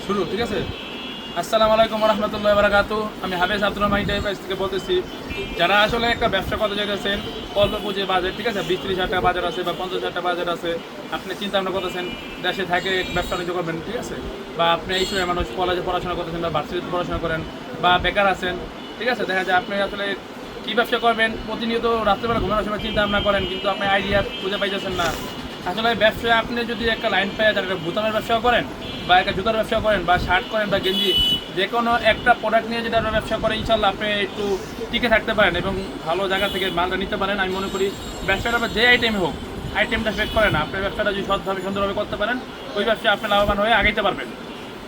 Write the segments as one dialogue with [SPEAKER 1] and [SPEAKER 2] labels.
[SPEAKER 1] শুরু, ঠিক আছে। আসসালামু আলাইকুম রহমতুল্লাহ বারাকাতু। আমি হাফেজ আব্দুল রহমান টাইপ থেকে বলতেছি। যারা আসলে একটা ব্যবসা করতে চাইতেছেন, অল্প পুঁজি বাজেট, ঠিক আছে, 20-30 হাজার টাকা বাজার আছে বা 50 হাজার টাকা বাজার আছে, আপনি চিন্তা ভাবনা করতেছেন দেশে থাকে ব্যবসা বাণিজ্য করবেন, ঠিক আছে, বা আপনি এই সময় মানুষ কলেজে পড়াশোনা করতেছেন বা ভার্সিটিতে পড়াশোনা করেন বা বেকার আছেন, ঠিক আছে, দেখা যায় আপনি আসলে কী ব্যবসা করবেন প্রতিনিয়ত রাত্রেবেলা ঘুমানোর সময় চিন্তা ভাবনা করেন, কিন্তু আপনি আইডিয়া খুঁজে পাইতেছেন না। আসলে ব্যবসা আপনি যদি একটা লাইন পাই যান, একটা বোতামের ব্যবসাও করেন বা একটা জুতার ব্যবসা করেন বা শার্ট করেন বা গেঞ্জি, যে কোনো একটা প্রোডাক্ট নিয়ে যদি আপনার ব্যবসা করেন, ইনশাল্লাহ আপনি একটু টিকে থাকতে পারেন এবং ভালো জায়গা থেকে মালটা নিতে পারেন। আমি মনে করি ব্যবসাটা যে আইটেমে হোক, আইটেমটা ফেক করে না। আপনার ব্যবসাটা যদি সৎভাবে সুন্দরভাবে করতে পারেন, ওই ব্যবসা আপনি লাভবান হয়ে আগাইতে পারবেন।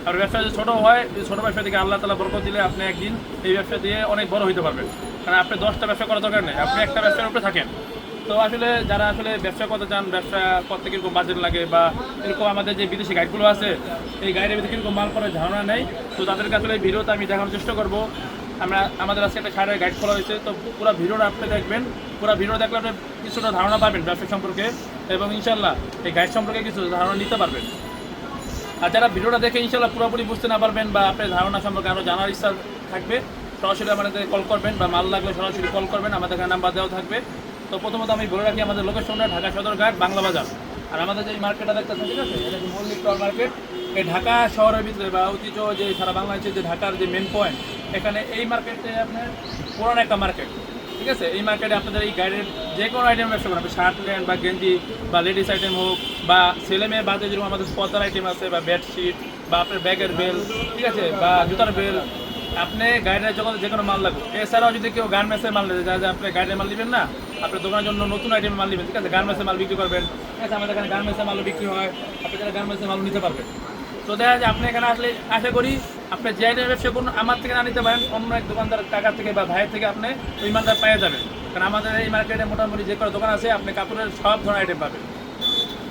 [SPEAKER 1] আর ব্যবসা যদি ছোটো হয়, ছোটো ব্যবসা থেকে আল্লাহ তাআলা বরকত দিলে আপনি একদিন এই ব্যবসা দিয়ে অনেক বড় হতে পারবেন। কারণ আপনি 10টা ব্যবসা করার দরকার নেই, আপনি একটা ব্যবসার উপরে থাকেন। তো আসলে যারা আসলে ব্যবসা করতে চান, ব্যবসা করতে কীরকম বাজেট লাগে বা এরকম আমাদের যে বিদেশি গাইডগুলো আছে, এই গাইডের ভিতরে কীরকম মাল করার ধারণা নেই, তো তাদেরকে আসলে এই ভিডিওতে আমি দেখানোর চেষ্টা করবো। আমাদের আজকে একটা শাড়ির গাইড খোলা হয়েছে, তো পুরো ভিডিওটা আপনি দেখবেন। পুরো ভিডিও দেখলে আপনি কিছুটা ধারণা পাবেন ব্যবসা সম্পর্কে এবং ইনশাল্লাহ এই গাইড সম্পর্কে কিছু ধারণা নিতে পারবেন। আর যারা ভিডিওটা দেখে ইনশাল্লাহ পুরোপুরি বুঝতে না পারবেন বা আপনার ধারণা সম্পর্কে আরও জানার ইচ্ছা থাকবে, সরাসরি আমাদের কল করবেন বা মাল লাগলে সরাসরি কল করবেন, আমাদের এখানে নাম্বার দেওয়া থাকবে। তো প্রথমত আমি বলে রাখি আমাদের লোকেশনটা ঢাকা সদরঘাট, বাংলা বাজার। আর আমাদের যে মার্কেটটা দেখতেছেন, ঠিক আছে, এটা হচ্ছে মল্লিক টাওয়ার মার্কেট। এই ঢাকা শহরের ভিতরে বা ঐতিহ্য যে সারা বাংলাদেশের যে ঢাকার যে মেন পয়েন্ট, এখানে এই মার্কেটে আপনার পুরান একটা মার্কেট, ঠিক আছে। এই মার্কেটে আপনাদের এই গাড়ির যে কোনো আইটেম ব্যবসা করেন, আপনি শার্ট নেন বা গেঞ্জি বা লেডিস আইটেম হোক বা ছেলে মেয়ে বাদে যেরকম আমাদের পর্দার আইটেম আছে বা বেডশিট বা আপনার ব্যাগের বেল, ঠিক আছে, বা জুতার বেল, আপনি গাড়ির জগতে যে কোনো মাল লাগবে। এছাড়াও যদি কেউ গার্মেন্টসের মাল নেবে, যা আপনি গাড়ির মাল নেবেন না, আপনার দোকানের জন্য নতুন আইটেম মাল নেবেন, ঠিক আছে, গার্মেন্টসের মাল বিক্রি করবেন, ঠিক আছে, আমাদের এখানে গার্মেন্টসের মালও বিক্রি হয়, আপনি যারা গার্মেন্টসের মালও নিতে পারবেন। তো দেখা যায় আপনি এখানে আসলে আশা করি আপনি যে আইটেমের ব্যবসা করুন আমার থেকে না নিতে পারেন, অন্য এক দোকানদার টাকা থেকে বা ভাইয়ের থেকে আপনি ওই মালটা পেয়ে যাবেন। কারণ আমাদের এই মার্কেটে মোটামুটি যে কোনো দোকান আছে, আপনি কাপড়ের সব ধরনের আইটেম পাবেন।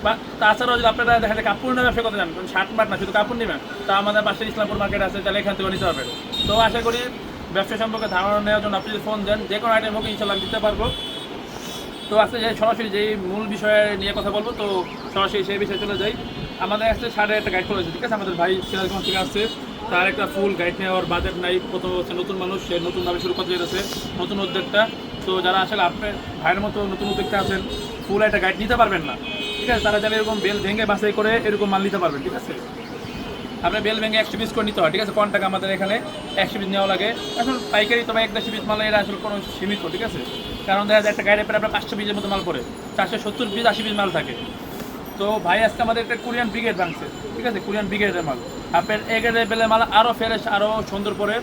[SPEAKER 1] বা তাছাড়াও যদি আপনারা দেখা যায় কাপড় নিয়ে ব্যবসা করতে চান, শার্ট মার্ট না শুধু কাপড় নেবেন, তা আমাদের পাশে ইসলামপুর মার্কেট আছে, তাহলে এখান থেকে নিতে পারবেন। তো আশা করি ব্যবসা সম্পর্কে ধারণা নেওয়ার জন্য আপনি যদি ফোন দেন, যে কোনো আইটেম হোক ইনশাল্লাহ দিতে পারবো। তো আজকে যে সরাসরি যেই মূল বিষয়ে নিয়ে কথা বলবো, তো সরাসরি সেই বিষয়ে চলে যাই। আমাদের আসছে শাড়ির একটা গাইড করেছে, ঠিক আছে, আমাদের ভাই সিরাজগঞ্জ থেকে আসছে, তার একটা ফুল গাইড নেওয়ার বাজেট নাই। প্রথম হচ্ছে নতুন মানুষ, সে নতুনভাবে শুরু করতে যেতেছে, নতুন উদ্যোগটা। তো যারা আসলে আপনার ভাইয়ের মতো নতুন উদ্যোগটা আছেন, ফুল একটা গাইড নিতে পারবেন না, ঠিক আছে, তারা যারা এরকম বেল ভেঙে বাছাই করে এরকম মাল নিতে পারবেন, ঠিক আছে। আপনার বেল ভেঙে 100 পিস করে নিতে হয়, ঠিক আছে, কোন টাকা আমাদের এখানে 100 পিস নেওয়া লাগে। এখন পাইকারি তবে 1-150 পিস মাল এরা আসলে কোনো সীমিত, ঠিক আছে, কারণ দেখা যায় একটা গাড়ির প্রায় আপনার 500 পিসের মতো মাল পড়ে, 470 পিস 80 পিস মাল থাকে। তো ভাই আজকে আমাদের একটা কোরিয়ান ব্রিগেড ভাঙছে, ঠিক আছে, কোরিয়ান ব্রিগেডের মাল। আপনার এগেডের বেলের মাল আরও ফ্রেশ, আরও সুন্দর পড়ে,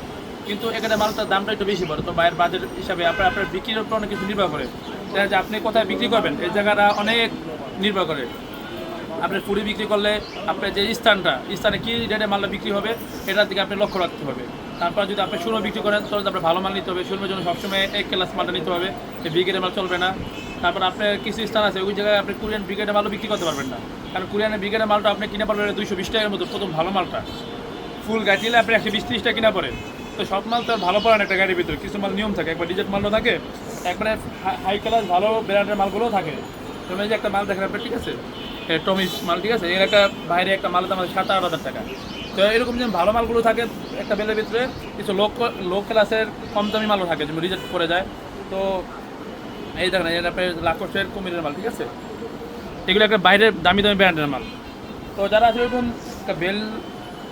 [SPEAKER 1] কিন্তু এগেডের মালটার দামটা একটু বেশি পড়ে। তো ভাইয়ের বাজেট হিসাবে আপনার বিক্রির উপর অনেক কিছু নির্ভর করে, দেখা যায় আপনি কোথায় বিক্রি করবেন এই জায়গাটা অনেক নির্ভর করে। আপনি ফুডি বিক্রি করলে আপনার যে স্থানে কী রেটে মালটা বিক্রি হবে এটার দিকে আপনি লক্ষ্য রাখতে হবে। তারপর যদি আপনি সুরমা বিক্রি করেন তাহলে আপনার ভালো মাল নিতে হবে, সুরমের জন্য সবসময় এক ক্লাস মালটা নিতে হবে, এই ব্রিগেডের মাল চলবে না। তারপর আপনার কিছু স্থান আছে ওই জায়গায় আপনি কোরিয়ান ব্রিগেডের মালও বিক্রি করতে পারবেন না, কারণ কোরিয়ানের ব্রিগেডের মালটা আপনি কিনে পারবেন 220 টাকার মতো প্রথম ভালো মালটা। ফুল গাড়ি নিলে আপনি 120-130 টাকা কিনা পড়ে। তো সব মাল তো ভালো পড়ে না একটা গাড়ির ভিতরে, কিছু মাল নিয়ম থাকে, একবার ডিজেট মালও থাকে, একবারে হাই ক্লাস ভালো ব্র্যান্ডের মালগুলোও থাকে। তুমি যে একটা মাল দেখেন আপনি, ঠিক আছে, টমিস মাল, ঠিক আছে, এর একটা বাইরে একটা মালের দাম 7-8 হাজার টাকা। তো এরকম যে ভালো মালগুলো থাকে একটা বেলের ভিতরে, কিছু লো ক্লাসের কম দামি মালও থাকে যেমন রিজেক্ট করে যায়। তো এই দেখেন এটা আপনার লাকোসের কুমিরের মাল, ঠিক আছে, এগুলো একটা বাইরের দামি দামি ব্র্যান্ডের মাল। তো যারা আসলে এরকম একটা বেল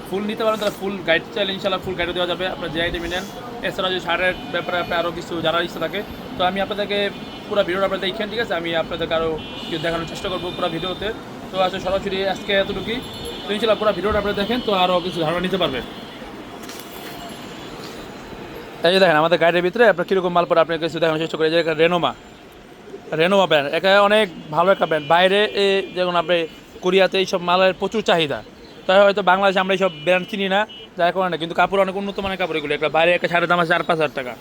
[SPEAKER 1] ফুল নিতে পারেন তারা ফুল গাইড চাইলে ইনশাল্লাহ ফুল গাইডও দেওয়া যাবে, আপনার যে আইটেম নেন। এছাড়া যদি শার্টের ব্যাপারে আপনি আরও কিছু জানার ইচ্ছা থাকে, তো আমি আপনাদেরকে পুরো ভিডিওটা আপনাদের দেখেন, ঠিক আছে, আমি আপনাদেরকে আরও কিছু দেখানোর চেষ্টা করবো পুরো ভিডিওতে। তো আসলে সরাসরি আজকে এতটুকুই, তো ইনশাল্লাহ পুরো ভিডিওটা আপনারা দেখেন, তো আরও কিছু ধারণা নিতে পারবেন। এই যে দেখেন আমাদের গাড়ির ভিতরে আপনার কীরকম মাল পরে আপনার কিছু দেখানোর চেষ্টা করি। যে রেনোমা ব্র্যান্ড, এটা অনেক ভালো একটা ব্র্যান্ড। বাইরে যেমন আপনি কোরিয়াতে এইসব মালের প্রচুর চাহিদা, তাই হয়তো বাংলাদেশে আমরা এইসব ব্র্যান্ড চিনি না, যার কারণে কিন্তু কাপড় অনেক উন্নত মানের কাপড় এগুলো। একটা বাইরে একটা শাড়ির দাম আছে 4-5 হাজার টাকা,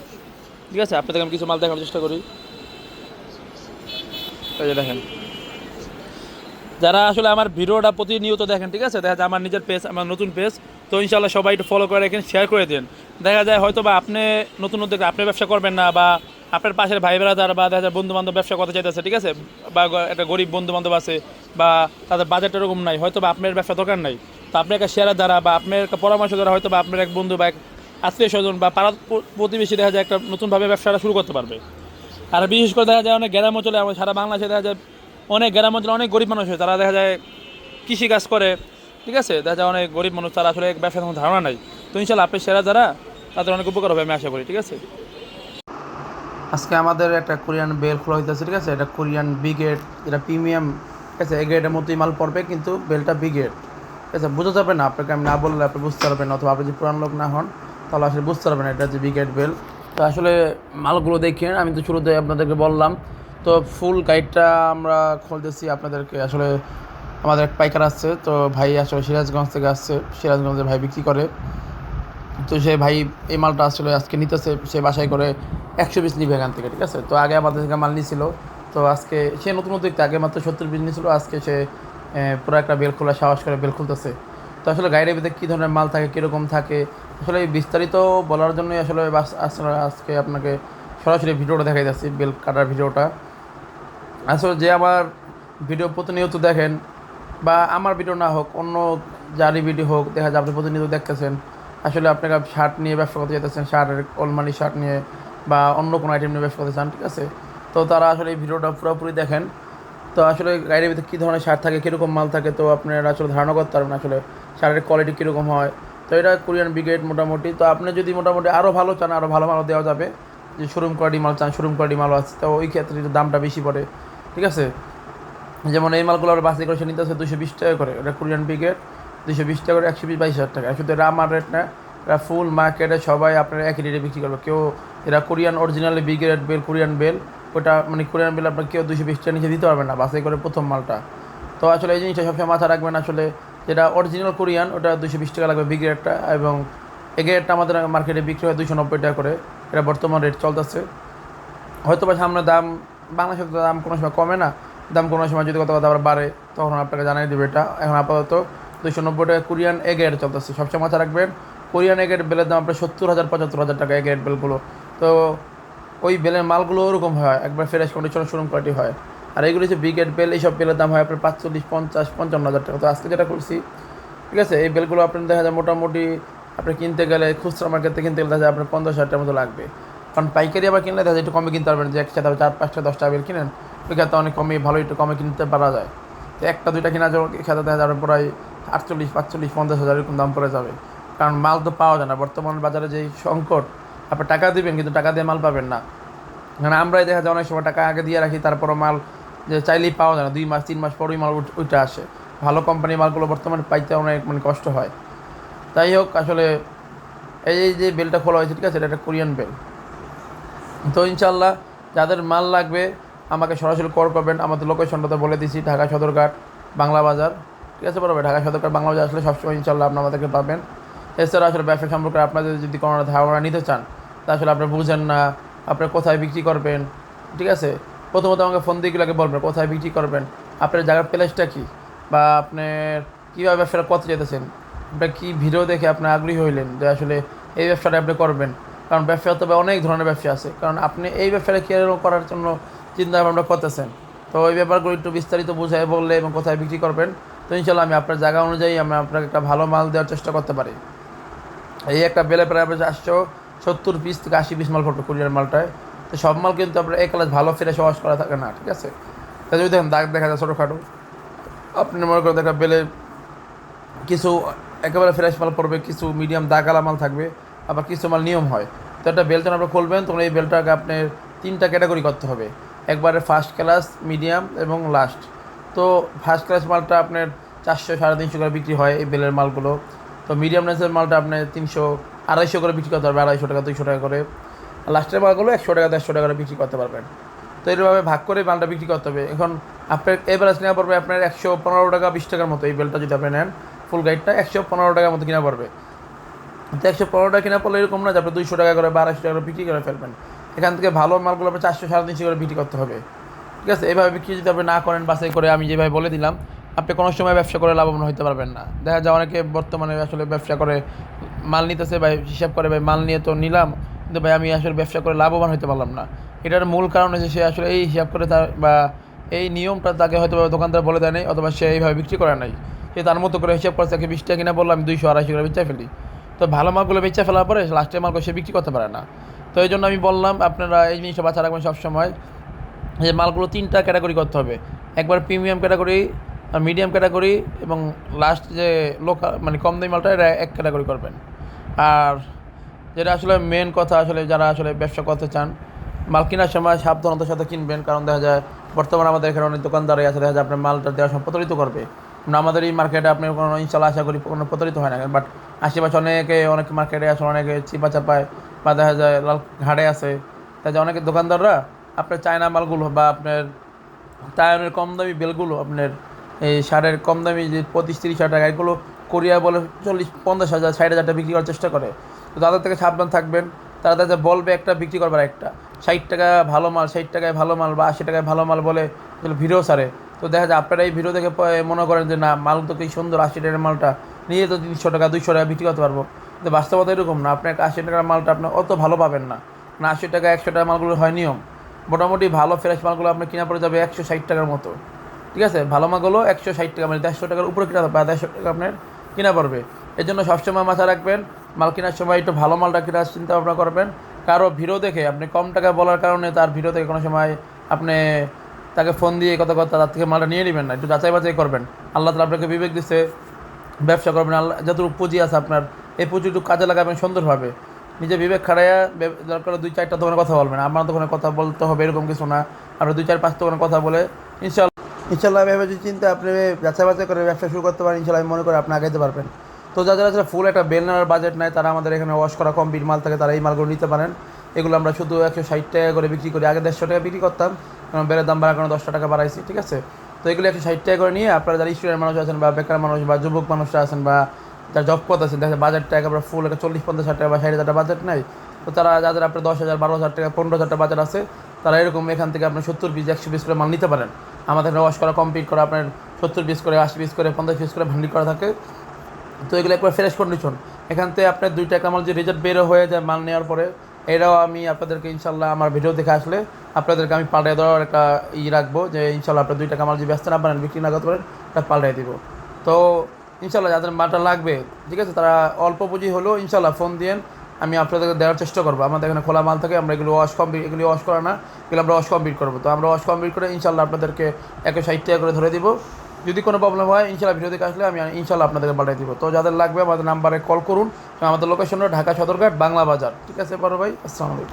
[SPEAKER 1] ঠিক আছে। আপনাদেরকে আমি কিছু মাল দেখানোর চেষ্টা করি। এই যে দেখেন, যারা আসলে আমার ভিডিওটা প্রতিনিয়ত দেখেন, ঠিক আছে, দেখা যায় আমার নিজের পেজ, আমার নতুন পেজ, তো ইনশাল্লাহ সবাই একটু ফলো করে রাখেন, শেয়ার করে দিন। দেখা যায় হয়তো বা আপনি নতুন উদ্যোগে আপনি ব্যবসা করবেন না, বা আপনার পাশের ভাই বেড়াদার বা দেখা যায় বন্ধু বান্ধব ব্যবসা করতে চাইতেছে, ঠিক আছে, বা একটা গরিব বন্ধু বান্ধব আছে বা তাদের বাজেট এরকম নাই, হয়তো বা আপনার ব্যবসা দরকার নাই, তো আপনার একটা শেয়ারের দ্বারা বা আপনার একটা পরামর্শ দ্বারা হয়তো বা আপনার এক বন্ধু বা এক আত্মীয় স্বজন বা পাড়া প্রতিবেশী দেখা যায় একটা নতুনভাবে ব্যবসাটা শুরু করতে পারবে। আর বিশেষ করে দেখা যায় অনেক গ্রাম অঞ্চলে, আমার সারা বাংলাদেশে দেখা যায় অনেক গ্রাম অঞ্চলে অনেক গরিব মানুষ হয়, তারা দেখা যায় কৃষিকাজ করে, ঠিক আছে, দেখা যায় অনেক গরিব মানুষ, তারা আসলে ব্যবসার কোনো ধারণা নাই। তো ইনশাল্লাহ আপনার শেয়ার দ্বারা তাদের অনেক উপকার হবে আমি আশা করি, ঠিক আছে।
[SPEAKER 2] আজকে আমাদের একটা কোরিয়ান বেল খোলা হইতেছে, ঠিক আছে। এটা কোরিয়ান বি গ্রেড, এটা প্রিমিয়াম, ঠিক আছে। এ গ্রেডের মতোই মাল পড়বে, কিন্তু বেলটা বি গ্রেড, ঠিক আছে। বোঝা যাবে না আপনাকে, আমি না বললে আপনি বুঝতে পারবেন না, অথবা আপনি যদি পুরান লোক না হন তাহলে আসলে বুঝতে পারবেন এটা যে বি গ্রেড বেল। তো আসলে মালগুলো দেখেন, আমি তো শুরুতে আপনাদেরকে বললাম। তো ফুল গাইডটা আমরা খুলতেছি আপনাদেরকে। আসলে আমাদের এক পাইকার আসছে, তো ভাই আসলে সিরাজগঞ্জ থেকে আসছে, সিরাজগঞ্জে ভাই বিক্রি করে। তো সে ভাই এই মালটা আসলে আজকে নিতেছে, সে বাসায় করে 100 পিস নিবে এখান থেকে, ঠিক আছে। তো আগে আমাদের থেকে মাল নিয়েছিল, তো আজকে সে নতুন নতুন আগে মাত্র 70 পিস নিয়েছিল, আজকে সে পুরো একটা বেল খোলা সাহস করে বেল খুলতেছে। তো আসলে গাড়ির ভিতরে কী ধরনের মাল থাকে, কীরকম থাকে, আসলে এই বিস্তারিত বলার জন্যই আসলে আসলে আজকে আপনাকে সরাসরি ভিডিওটা দেখাই যাচ্ছি, বেল কাটার ভিডিওটা। আসলে যে আমার ভিডিও প্রতিনিয়ত দেখেন, বা আমার ভিডিও না হোক, অন্য যারই ভিডিও হোক, দেখা যায় আপনি প্রতিনিয়ত দেখতেছেন, আসলে আপনাকে শার্ট নিয়ে ব্যবসা করতে যেতেছেন, শার্টের অলমারি শার্ট নিয়ে বা অন্য কোনো আইটেম নিয়ে ব্যবসা করতে চান, ঠিক আছে। তো তারা আসলে এই ভিডিওটা পুরোপুরি দেখেন। তো আসলে গাড়ির ভিতরে কী ধরনের শার্ট থাকে, কীরকম মাল থাকে, তো আপনারা আসলে ধারণা করতে পারবেন আসলে শার্টের কোয়ালিটি কীরকম হয়। তো এটা কোরিয়ান ব্রিগেড মোটামুটি। তো আপনি যদি মোটামুটি আরও ভালো চান, আরও ভালো মালও দেওয়া যাবে। যে শোরুম কোয়ালিটি মাল চান, শোরুম কোয়ালিটি মালও আছে, তো ওই ক্ষেত্রে একটু দামটা বেশি পড়ে, ঠিক আছে। যেমন এই মালগুলো আমরা বাছাই করে সে নিতে আছে 220 টাকা করে, এটা কোরিয়ান ব্রিগেড 220 টাকা করে, 120-22 হাজার টাকা। শুধু এটা আমার রেট না, এটা ফুল মার্কেটে সবাই আপনারা একই রেটে বিক্রি করবে। কেউ এরা Korean originally brigade bell, Korean bell, ওটা মানে কোরিয়ান বেল আপনার কেউ 220 টাকা নিচে দিতে পারবে না, বাছাই করে প্রথম মালটা। তো আসলে এই জিনিসটা সবসময় মাথা রাখবেন, আসলে যেটা অরিজিনাল কোরিয়ান ওটা 220 টাকা লাগবে ব্রিগেডটা, এবং এ গ্রেডটা আমাদের মার্কেটে বিক্রি হয় 290 টাকা করে, এটা বর্তমান রেট চলতেছে। হয়তো বা সামনে দাম বাংলাদেশের দাম কোনো সময় কমে না, দাম কোনো সময় যদি কত কথা আবার বাড়ে তখন আপনাকে জানিয়ে দেবে এটা। এখন আপাতত 290 টাকা কোরিয়ান এ গ্রেড চলতেছে। সবসময় মাথা রাখবেন, কোরিয়ান এ গ্রেড বেলের দাম আপনার 70,000-75,000 টাকা এ গ্রেড বেলগুলো। তো ওই বেলের মালগুলো ওরকম হয়, একবার ফ্রেশ কন্ডিশন শোরুম কোয়ালিটি হয়। আর এইগুলো যে ব্রিগেড বেল, এইসব বেলের দাম হয় আপনার 45, 50, 55,000 টাকা। তো আজকে যেটা করছি, ঠিক আছে, এই বেলগুলো আপনার দেখা যায় মোটামুটি আপনি কিনতে গেলে খুচরা মার্কেটে কিনতে গেলে দেখা যায় আপনার 50,000 টাকার মতো লাগবে। কারণ পাইকারি আবার কিনলে দেখা যায় একটু কমে কিনতে পারবেন, যে একসাথে 4-5টা 10টা বেল কিনেন, ওই ক্ষেত্রে অনেক কমে, ভালো একটু কমে কিনতে পারা যায়। তো একটা দুইটা কিনা যাবে সাথে দেখা যাবে প্রায় 48, 45, 50,000 এরকম দাম পড়ে যাবে। কারণ মাল তো পাওয়া যায় না, বর্তমান বাজারে যেই সংকট, আপনি টাকা দিবেন কিন্তু টাকা দিয়ে মাল পাবেন না। কারণ আমরাই দেখা যায় অনেক সময় টাকা আগে দিয়ে রাখি, তারপরও মাল যে চাইলেই পাওয়া যায় না, 2 মাস 3 মাস পরই মাল ওইটা আসে। ভালো কোম্পানির মালগুলো বর্তমানে পাইতে অনেক মানে কষ্ট হয়। তাই হোক, আসলে এই যে বেলটা খোলা হয়েছে, ঠিক আছে, এটা একটা কোরিয়ান বেল। তো ইনশাল্লাহ যাদের মাল লাগবে আমাকে সরাসরি কল করবেন। আমাদের লোকেশনটা তো বলে দিছি, ঢাকা সদরঘাট বাংলা বাজার, ঠিক আছে বলবে, ঢাকা সদরঘাট বাংলা বাজার আসলে সবসময় ইনশাল্লাহ আপনি আমাদেরকে পাবেন। এছাড়া আসলে ব্যবসা সম্পর্কে আপনাদের যদি কোনো ধারণা নিতে চান, তা আসলে আপনি বুঝেন না আপনি কোথায় বিক্রি করবেন, ঠিক আছে, প্রথমত আমাকে ফোন দিয়ে আগে বলবেন কোথায় বিক্রি করবেন, আপনার জায়গার প্লেসটা কী, বা আপনার কীভাবে ব্যবসাটা করতে চাইতেছেন, আপনার কী ভিডিও দেখে আপনি আগ্রহী হইলেন যে আসলে এই ব্যবসাটা আপনি করবেন। কারণ ব্যবসা তবে অনেক ধরনের ব্যবসা আছে, কারণ আপনি এই ব্যবসাটা কেয়ার করার জন্য চিন্তা ভাবনা করতেছেন। তো ওই ব্যাপারগুলো একটু বিস্তারিত বুঝাই বললে এবং কোথায় বিক্রি করবেন, তো ইনশাল্লাহ আমি আপনার জায়গা অনুযায়ী আমি আপনাকে একটা ভালো মাল দেওয়ার চেষ্টা করতে পারি। এই একটা বেলে প্রায় আপনার 470 পিস থেকে 80 পিস মাল পড়বে কোরিয়ার মালটায়। তো সব মাল কিন্তু আপনার এক ক্লাস ভালো ফিরে সহজ করা থাকে না, ঠিক আছে। তাই যদি দেখেন দাগ দেখা যায় ছোটোখাটো, আপনি মনে করেন দেখা বেলে কিছু একেবারে ফ্রেশ মাল পড়বে, কিছু মিডিয়াম দাগালা মাল থাকবে, আবার কিছু মাল নিয়ম হয়। তো একটা বেল যখন আপনি খুলবেন তখন এই বেলটাকে আপনার 3টা ক্যাটাগরি করতে হবে, একবারে ফার্স্ট ক্লাস, মিডিয়াম এবং লাস্ট। তো ফার্স্ট ক্লাস মালটা আপনার 400-350 করে বিক্রি হয় এই বেলের মালগুলো। তো মিডিয়াম রেঞ্জের মালটা আপনার 300-250 করে বিক্রি করতে পারবে, 250 টাকা 200 টাকা করে। আর লাস্টের মালগুলো 100 টাকা 150 টাকা করে বিক্রি করতে পারবেন। তো এইভাবে ভাগ করে মালটা বিক্রি করতে হবে। এখন আপনার এভারেজ নেওয়া পড়বে আপনার 115 টাকা 20 টাকার মতো। এই বেলটা যদি আপনি নেন ফুল গাইডটা 115 টাকার মতো কিনা পড়বে। তো 115 টাকা কিনা পড়লে এরকম না যে আপনি 200 টাকা করে বা 250 টাকা করে বিক্রি করে ফেলবেন। এখান থেকে ভালো মালগুলো আপনি 400-350 করে বিক্রি করতে হবে, ঠিক আছে। এইভাবে বিক্রি যদি আপনি না করেন বাছাই করে, আমি যেভাবে বলে দিলাম, আপনি কোনো সময় ব্যবসা করে লাভবান হতে পারবেন না। দেখা যায় অনেকে বর্তমানে আসলে ব্যবসা করে মাল নিতেছে, ভাই হিসাব করে ভাই মাল নিয়ে তো নিলাম, কিন্তু ভাই আমি আসলে ব্যবসা করে লাভবান হতে পারলাম না। এটার মূল কারণ হচ্ছে সে আসলে এই হিসাব করে তার বা এই নিয়মটা তাকে হয়তো দোকানদার বলে দেয় নাই, অথবা সে এইভাবে বিক্রি করে নাই। সে তার মতো করে হিসাব করছে 20 টাকা কিনা বললাম আমি 200-250 করে বেচা ফেলি। তো ভালো মালগুলো বেচা ফেলার পরে লাস্টের মালগুলো সে বিক্রি করতে পারে না। তো এই জন্য আমি বললাম আপনারা এই জিনিসটা বাঁচা রাখবেন সবসময়, যে মালগুলো 3টা ক্যাটাগরি করতে হবে। একবার প্রিমিয়াম ক্যাটাগরি, মিডিয়াম ক্যাটাগরি এবং লাস্ট যে লোকাল মানে কম দামি মালটা এটা এক ক্যাটাগরি করবেন। আর যেটা আসলে মেন কথা, আসলে যারা আসলে ব্যবসা করতে চান মাল কেনার সময় সাবধানতার সাথে কিনবেন। কারণ দেখা যায় বর্তমানে আমাদের এখানে অনেক দোকানদারই আছে, দেখা যায় আপনার মালটা দেওয়ার সময় প্রতারিত করবে। আমাদের এই মার্কেটে আপনি কোনো ইনশাল্লাহ আশা করি কোনো প্রতারিত হয় না, বাট আশেপাশে অনেক মার্কেটে আছে, অনেকে চিপা চাপায় বা দেখা যায় লাল ঘাড়ে আছে। দেখা যায় অনেকে দোকানদাররা আপনার চায়না মালগুলো বা আপনার টায়ারের কম দামি বেলগুলো, আপনার এই সারের কম দামি যে 25-30 হাজার টাকা এগুলো কোরিয়া বলে 40-50 হাজার 60 হাজার টাকা বিক্রি করার চেষ্টা করে। তো তাদের থেকে সাবধান থাকবেন। তারা তাদের বলবে একটা, বিক্রি করবার একটা। 60 টাকা ভালো মাল, 60 টাকায় ভালো মাল বা 80 টাকায় ভালো মাল বলে ভিডিও সারে। তো দেখা যায় আপনারা এই ভিডিও দেখে মনে করেন যে না মাল তো কি সুন্দর, 80 টাকার মালটা নিয়ে তো 300 টাকা 200 টাকা বিক্রি করতে পারবো। কিন্তু বাস্তবতা এরকম না, আপনার 80 টাকার মালটা আপনি অত ভালো পাবেন না। 80 টাকা 100 টাকা মালগুলো হয় নিয়ম। মোটামুটি ভালো ফ্রেশ মালগুলো আপনার কিনা পড়ে যাবে 160 টাকার মতো, ঠিক আছে। ভালো মালগুলো 160 টাকা মানে 150 টাকার উপরে কিনা বা 150 টাকা আপনার কিনা পড়বে। এর জন্য সবসময় মাথা রাখবেন, মাল কেনার সময় একটু ভালো মালটা কেনার চিন্তা ভাবনা করবেন। কারো ভিডিও দেখে আপনি কম টাকা বলার কারণে তার ভিডিও থেকে কোনো সময় আপনি তাকে ফোন দিয়ে কথা তার থেকে মালটা নিয়ে নেবেন না, একটু যাচাই বাছাই করবেন। আল্লাহ তাআলা আপনাকে বিবেক দিচ্ছে, ব্যবসা করবেন, আল্লাহ যতটুকু পুঁজি আছে আপনার এই পুঁজিটুকু কাজে লাগাবেন সুন্দরভাবে। নিজে বিবেক খাড়াইয়া দরকার 2-4টা দোকানে কথা বলবেন। আমার দোকানে কথা বলতে হবে এরকম কিছু না, আপনার 2-4-5 দোকানে কথা বলে ইনশাল্লাহ ভেবে যদি চিন্তা আপনি যাচাই বাছাই করে ব্যবসা শুরু করতে পারেন, ইনশাল্লাহ আমি মনে করি আপনি আগাইতে পারবেন। তো যারা ফুল একটা বেল নেওয়ার বাজেট নেয় তারা আমাদের এখানে ওয়াশ করা কমপ্লিট মাল থাকে, তারা এই মালগুলো নিতে পারেন। এগুলো আমরা শুধু 160 টাকা করে বিক্রি করি, আগে 150 টাকা বিক্রি করতাম, কারণ বেলের দাম বাড়ার কারণে 10 টাকা বাড়াইছি, ঠিক আছে। তো এগুলো 160 টাকা করে নিয়ে আপনারা যারা স্টুডেন্ট মানুষ আছেন বা বেকার মানুষ বা যুবক মানুষরা আছেন বা যারা জব করতে আছেন, দেখা বাজেটটা একেবারে ফুল একটা 40-50 হাজার টাকা বা 60 হাজার টাকা বাজেট নেই। তো তারা যাদের আপনার 10,000 12,000 টাকা 15,000 টাকা বাজেট আছে, তারা এরকম এখান থেকে আপনার 70 পিস 100 পিস করে মাল নিতে পারেন। আমাদের ওয়াশ করা কমপ্লিট করা আপনার 70 পিস করে 80 পিস করে 50 পিস করে ভান্ডি করা থাকে। তো এগুলো একবার ফ্রেশ কন্ডিশন, এখান থেকে আপনার 2 টাকা মাল যে রেজাল্ট বের হয়ে যায় মাল নেওয়ার পরে, এটাও আমি আপনাদেরকে ইনশাল্লাহ আমার ভিডিও দেখে আসলে আপনাদেরকে আমি পাল্টাই দেওয়ার একটা রাখবো, যে ইনশাল্লাহ আপনার 2 টাকা মাল যে ব্যস্ত না পারেন বিক্রি না করতে পারেন এটা পাল্টাই দিব। তো ইনশাল্লাহ যাদের মালটা লাগবে, ঠিক আছে, তারা অল্প পুঁজি হলেও ইনশাল্লাহ ফোন দিয়েন, আমি আপনাদেরকে দেওয়ার চেষ্টা করবো। আমাদের এখানে খোলা মাল থাকে, আমরা এগুলো ওয়াশ করা না, এগুলো আমরা ওয়াশ কমপ্লিট করবো। তো আমরা ওয়াশ কমপ্লিট করে ইনশাল্লাহ আপনাদেরকে 160 টাকা করে ধরে দিব। যদি কোনো প্রবলেম হয় ইনশাল্লাহ ভিডিও দেখে আসলে আমি ইনশাল্লাহ আপনাদেরকে পাঠিয়ে দিব। তো যাদের লাগবে আমাদের নাম্বারে কল করুন, আমাদের লোকেশন হলো ঢাকা সদরঘাট বাংলা বাজার, ঠিক আছে বড় ভাই। আসসালামু আলাইকুম।